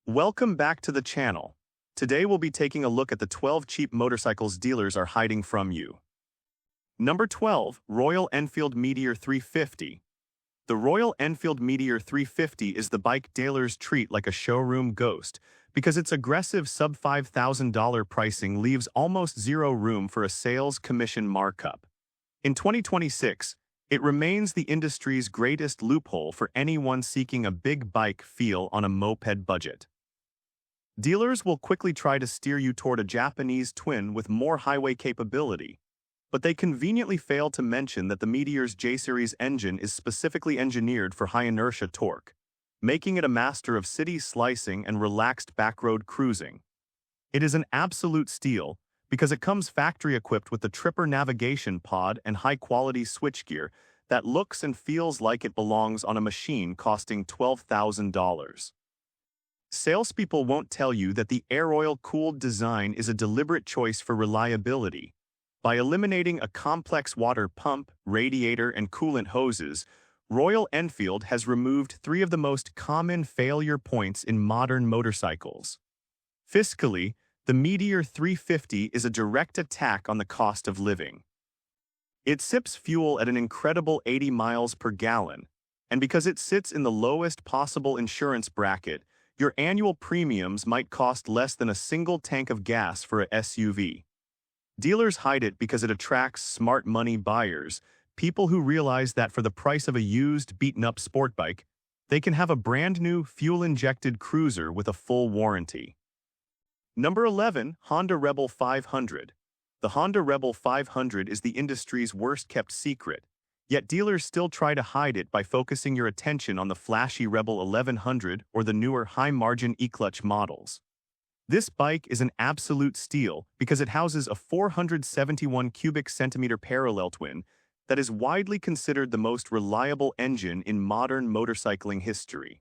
Welcome back to the channel. Today we'll be taking a look at the 12 cheap motorcycles dealers are hiding from you. Number 12, Royal Enfield Meteor 350. The Royal Enfield Meteor 350 is the bike dealers treat like a showroom ghost because its aggressive sub $5,000 pricing leaves almost zero room for a sales commission markup. In 2026, it remains the industry's greatest loophole for anyone seeking a big bike feel on a moped budget. Dealers will quickly try to steer you toward a Japanese twin with more highway capability, but they conveniently fail to mention that the Meteor's J-Series engine is specifically engineered for high-inertia torque, making it a master of city slicing and relaxed backroad cruising. It is an absolute steal because it comes factory-equipped with the Tripper navigation pod and high-quality switchgear that looks and feels like it belongs on a machine costing $12,000. Salespeople won't tell you that the air oil-cooled design is a deliberate choice for reliability. By eliminating a complex water pump, radiator, and coolant hoses, Royal Enfield has removed three of the most common failure points in modern motorcycles. Fiscally, the Meteor 350 is a direct attack on the cost of living. It sips fuel at an incredible 80 miles per gallon, and because it sits in the lowest possible insurance bracket, your annual premiums might cost less than a single tank of gas for a SUV. Dealers hide it because it attracts smart money buyers, people who realize that for the price of a used, beaten-up sport bike, they can have a brand-new, fuel-injected cruiser with a full warranty. Number 11, Honda Rebel 500. The Honda Rebel 500 is the industry's worst-kept secret, yet dealers still try to hide it by focusing your attention on the flashy Rebel 1100 or the newer high-margin E-clutch models. This bike is an absolute steal because it houses a 471 cubic centimeter parallel twin that is widely considered the most reliable engine in modern motorcycling history.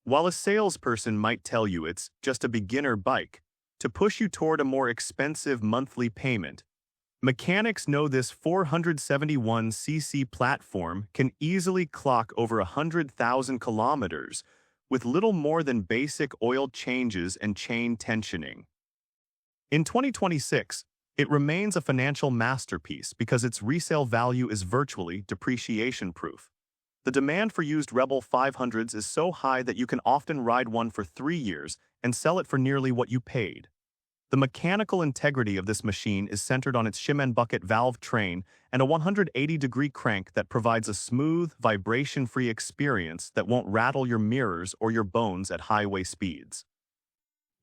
While a salesperson might tell you it's just a beginner bike to push you toward a more expensive monthly payment, mechanics know this 471cc platform can easily clock over 100,000 kilometers with little more than basic oil changes and chain tensioning. In 2026, it remains a financial masterpiece because its resale value is virtually depreciation-proof. The demand for used Rebel 500s is so high that you can often ride one for 3 years and sell it for nearly what you paid. The mechanical integrity of this machine is centered on its shim bucket valve train and a 180-degree crank that provides a smooth, vibration-free experience that won't rattle your mirrors or your bones at highway speeds.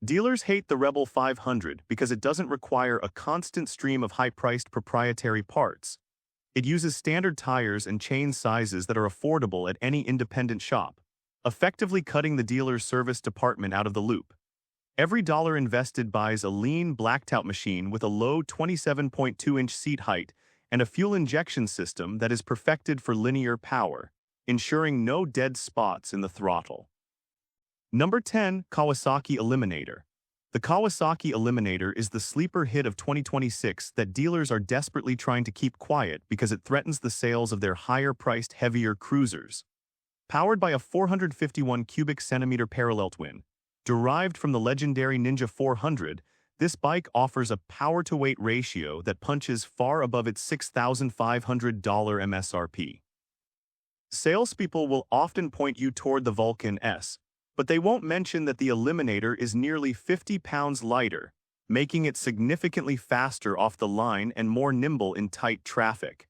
Dealers hate the Rebel 500 because it doesn't require a constant stream of high-priced proprietary parts. It uses standard tires and chain sizes that are affordable at any independent shop, effectively cutting the dealer's service department out of the loop. Every dollar invested buys a lean blackout machine with a low 27.2-inch seat height and a fuel injection system that is perfected for linear power, ensuring no dead spots in the throttle. Number 10, Kawasaki Eliminator. The Kawasaki Eliminator is the sleeper hit of 2026 that dealers are desperately trying to keep quiet because it threatens the sales of their higher-priced, heavier cruisers. Powered by a 451 cubic centimeter parallel twin, derived from the legendary Ninja 400, this bike offers a power-to-weight ratio that punches far above its $6,500 MSRP. Salespeople will often point you toward the Vulcan S, but they won't mention that the Eliminator is nearly 50 pounds lighter, making it significantly faster off the line and more nimble in tight traffic.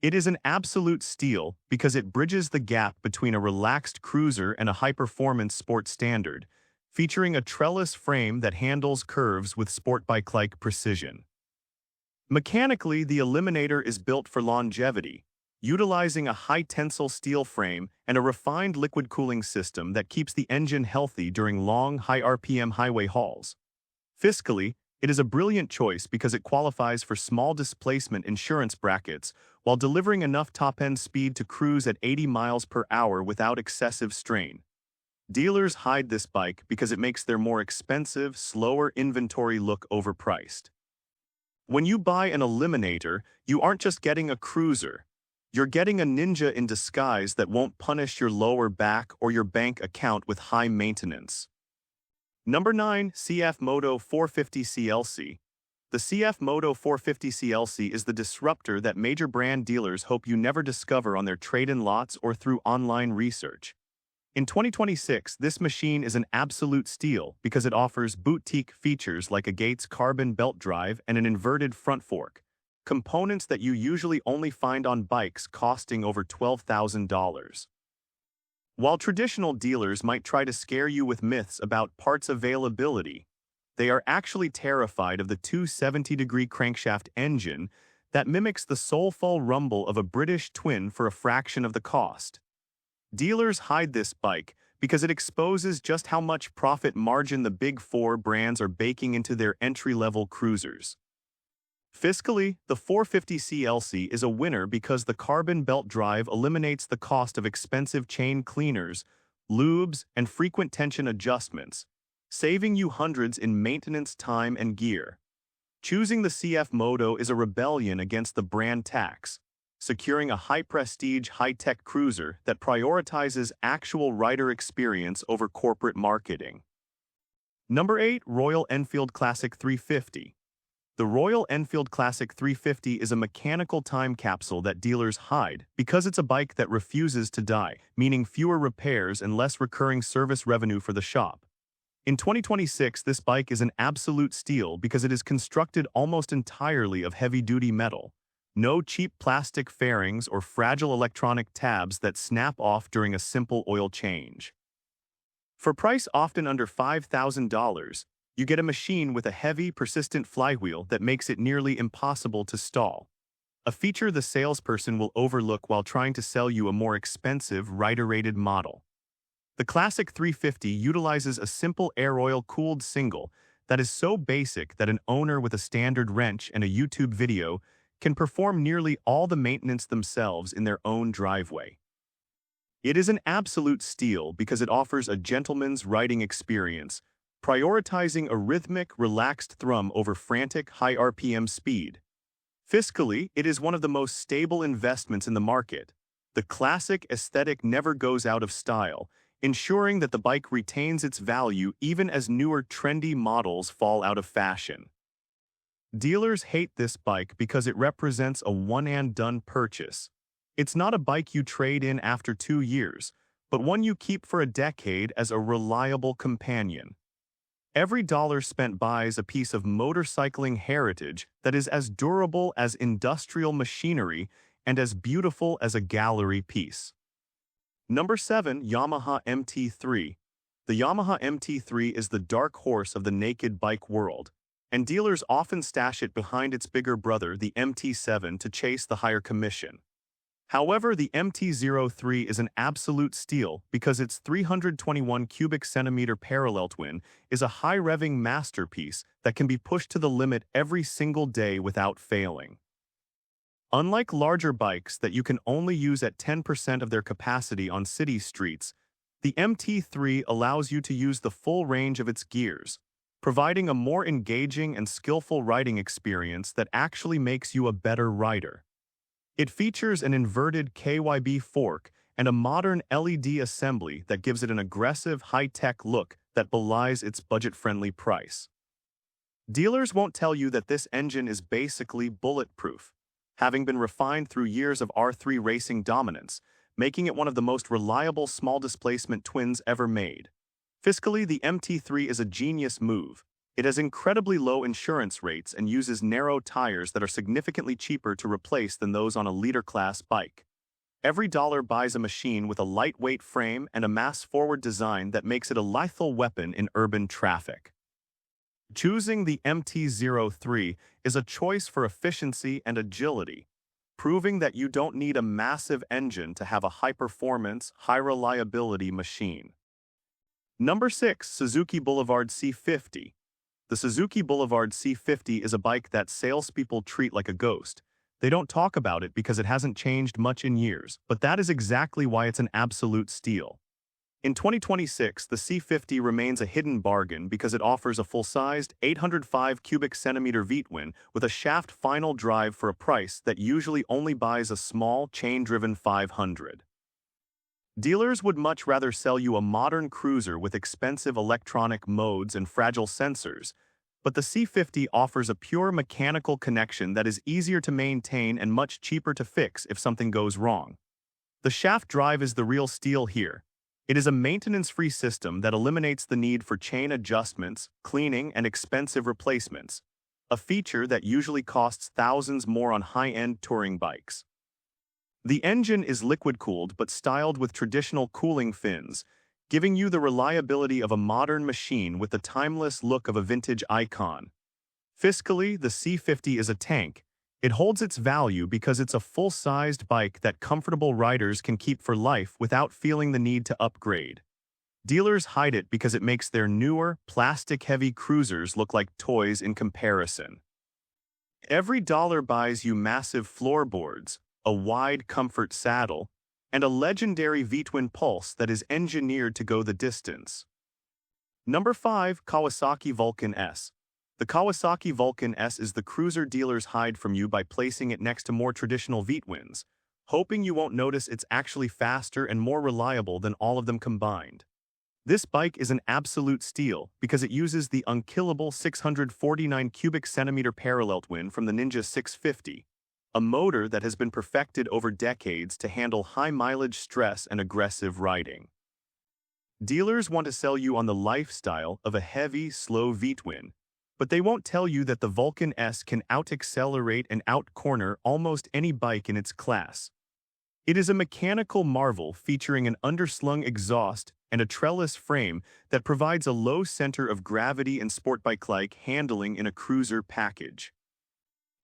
It is an absolute steal because it bridges the gap between a relaxed cruiser and a high-performance sport standard, featuring a trellis frame that handles curves with sport bike-like precision. Mechanically, the Eliminator is built for longevity, utilizing a high-tensile steel frame and a refined liquid cooling system that keeps the engine healthy during long, high-RPM highway hauls. Fiscally, it is a brilliant choice because it qualifies for small displacement insurance brackets while delivering enough top-end speed to cruise at 80 miles per hour without excessive strain. Dealers hide this bike because it makes their more expensive, slower inventory look overpriced. When you buy an Eliminator, you aren't just getting a cruiser. You're getting a ninja in disguise that won't punish your lower back or your bank account with high maintenance. Number 9. CF Moto 450 CLC. The CF Moto 450 CLC is the disruptor that major brand dealers hope you never discover on their trade-in lots or through online research. In 2026, this machine is an absolute steal because it offers boutique features like a Gates carbon belt drive and an inverted front fork, components that you usually only find on bikes costing over $12,000. While traditional dealers might try to scare you with myths about parts availability, they are actually terrified of the 270-degree crankshaft engine that mimics the soulful rumble of a British twin for a fraction of the cost. Dealers hide this bike because it exposes just how much profit margin the Big Four brands are baking into their entry-level cruisers. Fiscally, the 450 CLC is a winner because the carbon belt drive eliminates the cost of expensive chain cleaners, lubes, and frequent tension adjustments, saving you hundreds in maintenance time and gear. Choosing the CF Moto is a rebellion against the brand tax, securing a high-prestige, high-tech cruiser that prioritizes actual rider experience over corporate marketing. Number 8. Royal Enfield Classic 350. The Royal Enfield Classic 350 is a mechanical time capsule that dealers hide because it's a bike that refuses to die, meaning fewer repairs and less recurring service revenue for the shop. In 2026, this bike is an absolute steal because it is constructed almost entirely of heavy-duty metal. No cheap plastic fairings or fragile electronic tabs that snap off during a simple oil change. For price often under $5,000, you get a machine with a heavy, persistent flywheel that makes it nearly impossible to stall, a feature the salesperson will overlook while trying to sell you a more expensive, rider-rated model. The Classic 350 utilizes a simple air oil-cooled single that is so basic that an owner with a standard wrench and a YouTube video can perform nearly all the maintenance themselves in their own driveway. It is an absolute steal because it offers a gentleman's riding experience, prioritizing a rhythmic, relaxed thrum over frantic, high RPM speed. Fiscally, it is one of the most stable investments in the market. The classic aesthetic never goes out of style, ensuring that the bike retains its value even as newer trendy models fall out of fashion. Dealers hate this bike because it represents a one-and-done purchase. It's not a bike you trade in after 2 years, but one you keep for a decade as a reliable companion. Every dollar spent buys a piece of motorcycling heritage that is as durable as industrial machinery and as beautiful as a gallery piece. Number 7. Yamaha MT-03. The Yamaha MT-03 is the dark horse of the naked bike world, and dealers often stash it behind its bigger brother, the MT-07, to chase the higher commission. However, the MT-03 is an absolute steal because its 321 cubic centimeter parallel twin is a high-revving masterpiece that can be pushed to the limit every single day without failing. Unlike larger bikes that you can only use at 10% of their capacity on city streets, the MT-03 allows you to use the full range of its gears, providing a more engaging and skillful riding experience that actually makes you a better rider. It features an inverted KYB fork and a modern LED assembly that gives it an aggressive, high-tech look that belies its budget-friendly price. Dealers won't tell you that this engine is basically bulletproof, having been refined through years of R3 racing dominance, making it one of the most reliable small-displacement twins ever made. Fiscally, the MT-03 is a genius move. It has incredibly low insurance rates and uses narrow tires that are significantly cheaper to replace than those on a leader-class bike. Every dollar buys a machine with a lightweight frame and a mass-forward design that makes it a lethal weapon in urban traffic. Choosing the MT-03 is a choice for efficiency and agility, proving that you don't need a massive engine to have a high-performance, high-reliability machine. Number 6. Suzuki Boulevard C50. The Suzuki Boulevard C50 is a bike that salespeople treat like a ghost. They don't talk about it because it hasn't changed much in years, but that is exactly why it's an absolute steal. In 2026, the C50 remains a hidden bargain because it offers a full-sized 805 cubic centimeter V-twin with a shaft final drive for a price that usually only buys a small, chain-driven 500. Dealers would much rather sell you a modern cruiser with expensive electronic modes and fragile sensors, but the C50 offers a pure mechanical connection that is easier to maintain and much cheaper to fix if something goes wrong. The shaft drive is the real steal here. It is a maintenance-free system that eliminates the need for chain adjustments, cleaning, and expensive replacements, a feature that usually costs thousands more on high-end touring bikes. The engine is liquid-cooled but styled with traditional cooling fins, giving you the reliability of a modern machine with the timeless look of a vintage icon. Fiscally, the C50 is a tank. It holds its value because it's a full-sized bike that comfortable riders can keep for life without feeling the need to upgrade. Dealers hide it because it makes their newer, plastic-heavy cruisers look like toys in comparison. Every dollar buys you massive floorboards, a wide comfort saddle, and a legendary V-twin pulse that is engineered to go the distance. Number 5. Kawasaki Vulcan S. The Kawasaki Vulcan S is the cruiser dealers hide from you by placing it next to more traditional V-twins, hoping you won't notice it's actually faster and more reliable than all of them combined. This bike is an absolute steal because it uses the unkillable 649 cubic centimeter parallel twin from the Ninja 650, a motor that has been perfected over decades to handle high-mileage stress and aggressive riding. Dealers want to sell you on the lifestyle of a heavy, slow V-twin, but they won't tell you that the Vulcan S can out-accelerate and out-corner almost any bike in its class. It is a mechanical marvel featuring an underslung exhaust and a trellis frame that provides a low center of gravity and sport bike-like handling in a cruiser package.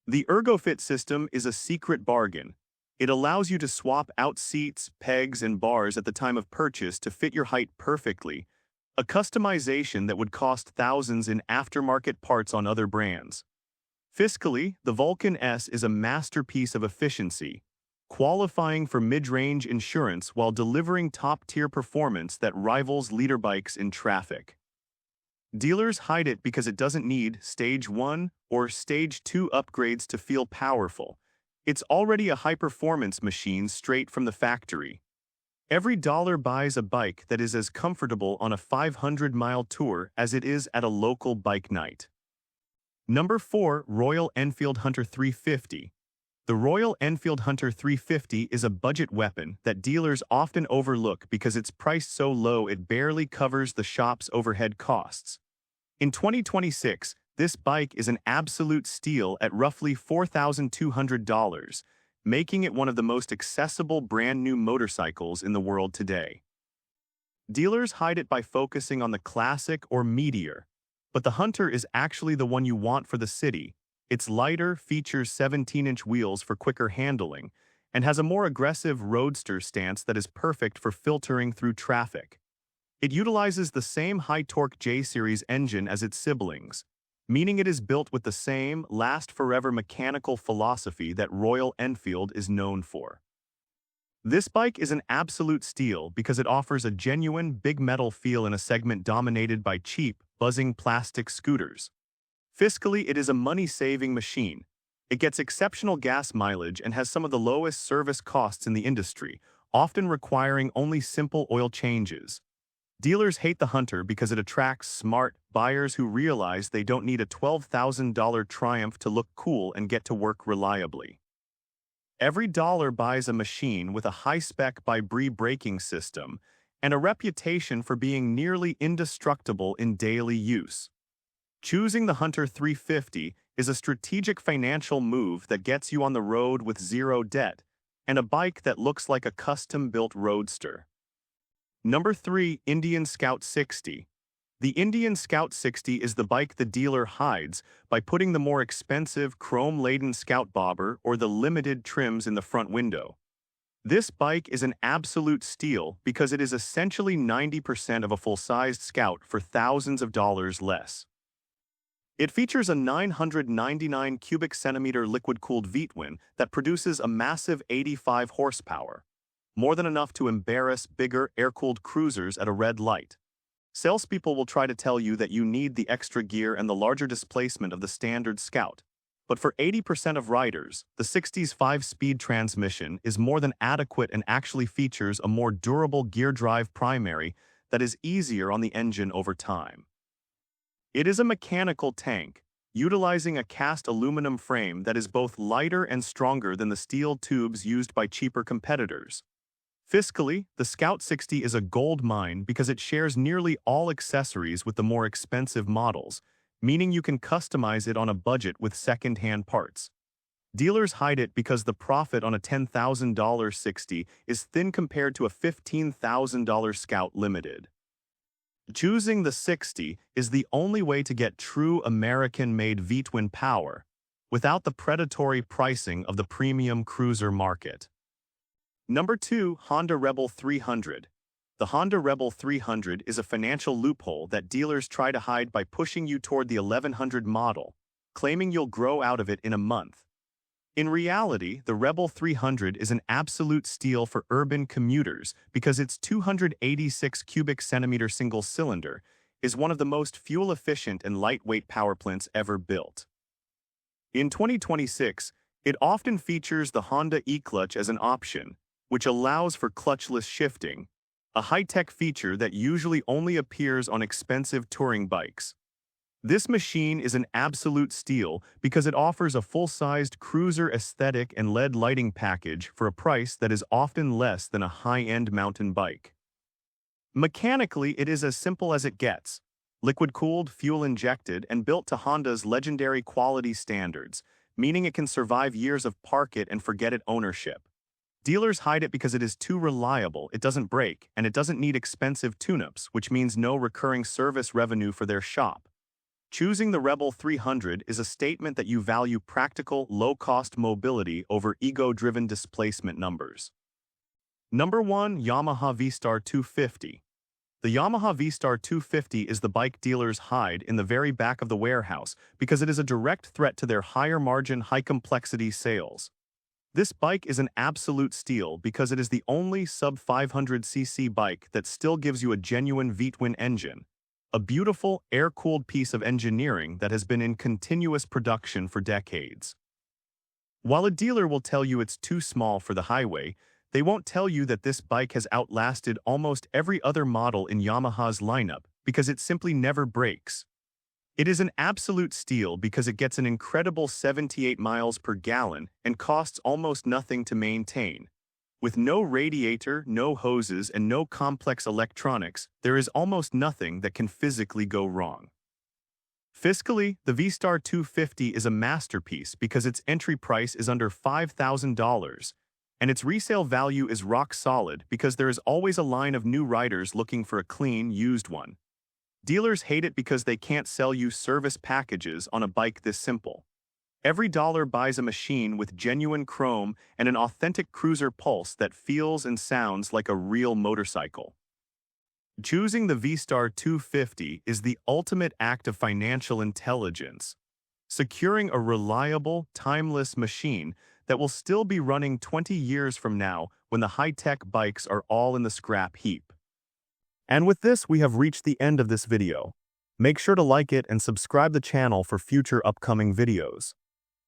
The ErgoFit system is a secret bargain. It allows you to swap out seats, pegs, and bars at the time of purchase to fit your height perfectly, a customization that would cost thousands in aftermarket parts on other brands. Fiscally, the Vulcan S is a masterpiece of efficiency, qualifying for mid-range insurance while delivering top-tier performance that rivals leader bikes in traffic. Dealers hide it because it doesn't need Stage 1 or Stage 2 upgrades to feel powerful. It's already a high-performance machine straight from the factory. Every dollar buys a bike that is as comfortable on a 500-mile tour as it is at a local bike night. Number 4. Royal Enfield Hunter 350. The Royal Enfield Hunter 350 is a budget weapon that dealers often overlook because it's priced so low it barely covers the shop's overhead costs. In 2026, this bike is an absolute steal at roughly $4,200, making it one of the most accessible brand-new motorcycles in the world today. Dealers hide it by focusing on the Classic or Meteor, but the Hunter is actually the one you want for the city. It's lighter, features 17-inch wheels for quicker handling, and has a more aggressive roadster stance that is perfect for filtering through traffic. It utilizes the same high-torque J-Series engine as its siblings, meaning it is built with the same last-forever mechanical philosophy that Royal Enfield is known for. This bike is an absolute steal because it offers a genuine big metal feel in a segment dominated by cheap, buzzing plastic scooters. Fiscally, it is a money-saving machine. It gets exceptional gas mileage and has some of the lowest service costs in the industry, often requiring only simple oil changes. Dealers hate the Hunter because it attracts smart buyers who realize they don't need a $12,000 Triumph to look cool and get to work reliably. Every dollar buys a machine with a high-spec by Brie braking system and a reputation for being nearly indestructible in daily use. Choosing the Hunter 350 is a strategic financial move that gets you on the road with zero debt and a bike that looks like a custom-built roadster. Number 3. Indian Scout 60. The Indian Scout 60 is the bike the dealer hides by putting the more expensive chrome-laden Scout bobber or the limited trims in the front window. This bike is an absolute steal because it is essentially 90% of a full-sized Scout for thousands of dollars less. It features a 999 cubic centimeter liquid-cooled V-twin that produces a massive 85 horsepower, more than enough to embarrass bigger air-cooled cruisers at a red light. Salespeople will try to tell you that you need the extra gear and the larger displacement of the standard Scout, But for 80% of riders, the 60's 5-speed transmission is more than adequate and actually features a more durable gear drive primary that is easier on the engine over time. It is a mechanical tank, utilizing a cast aluminum frame that is both lighter and stronger than the steel tubes used by cheaper competitors. Fiscally, the Scout 60 is a gold mine because it shares nearly all accessories with the more expensive models, meaning you can customize it on a budget with second-hand parts. Dealers hide it because the profit on a $10,000 60 is thin compared to a $15,000 Scout Limited. Choosing the 60 is the only way to get true American-made V-twin power, without the predatory pricing of the premium cruiser market. Number 2, Honda Rebel 300. The Honda Rebel 300 is a financial loophole that dealers try to hide by pushing you toward the 1100 model, claiming you'll grow out of it in a month. In reality, the Rebel 300 is an absolute steal for urban commuters because its 286 cubic centimeter single cylinder is one of the most fuel-efficient and lightweight power plants ever built. In 2026, it often features the Honda e-clutch as an option, which allows for clutchless shifting, a high-tech feature that usually only appears on expensive touring bikes. This machine is an absolute steal because it offers a full-sized cruiser aesthetic and LED lighting package for a price that is often less than a high-end mountain bike. Mechanically, it is as simple as it gets. Liquid-cooled, fuel-injected, and built to Honda's legendary quality standards, meaning it can survive years of park-it-and-forget-it ownership. Dealers hide it because it is too reliable, it doesn't break, and it doesn't need expensive tune-ups, which means no recurring service revenue for their shop. Choosing the Rebel 300 is a statement that you value practical, low-cost mobility over ego-driven displacement numbers. Number 1, Yamaha V-Star 250. The Yamaha V-Star 250 is the bike dealers hide in the very back of the warehouse because it is a direct threat to their higher-margin, high-complexity sales. This bike is an absolute steal because it is the only sub-500cc bike that still gives you a genuine V-twin engine. A beautiful, air-cooled piece of engineering that has been in continuous production for decades. While a dealer will tell you it's too small for the highway, they won't tell you that this bike has outlasted almost every other model in Yamaha's lineup because it simply never breaks. It is an absolute steal because it gets an incredible 78 miles per gallon and costs almost nothing to maintain. With no radiator, no hoses, and no complex electronics, there is almost nothing that can physically go wrong. Fiscally, the V-Star 250 is a masterpiece because its entry price is under $5,000, and its resale value is rock solid because there is always a line of new riders looking for a clean, used one. Dealers hate it because they can't sell you service packages on a bike this simple. Every dollar buys a machine with genuine chrome and an authentic cruiser pulse that feels and sounds like a real motorcycle. Choosing the V-Star 250 is the ultimate act of financial intelligence, securing a reliable, timeless machine that will still be running 20 years from now when the high-tech bikes are all in the scrap heap. And with this, we have reached the end of this video. Make sure to like it and subscribe the channel for future upcoming videos.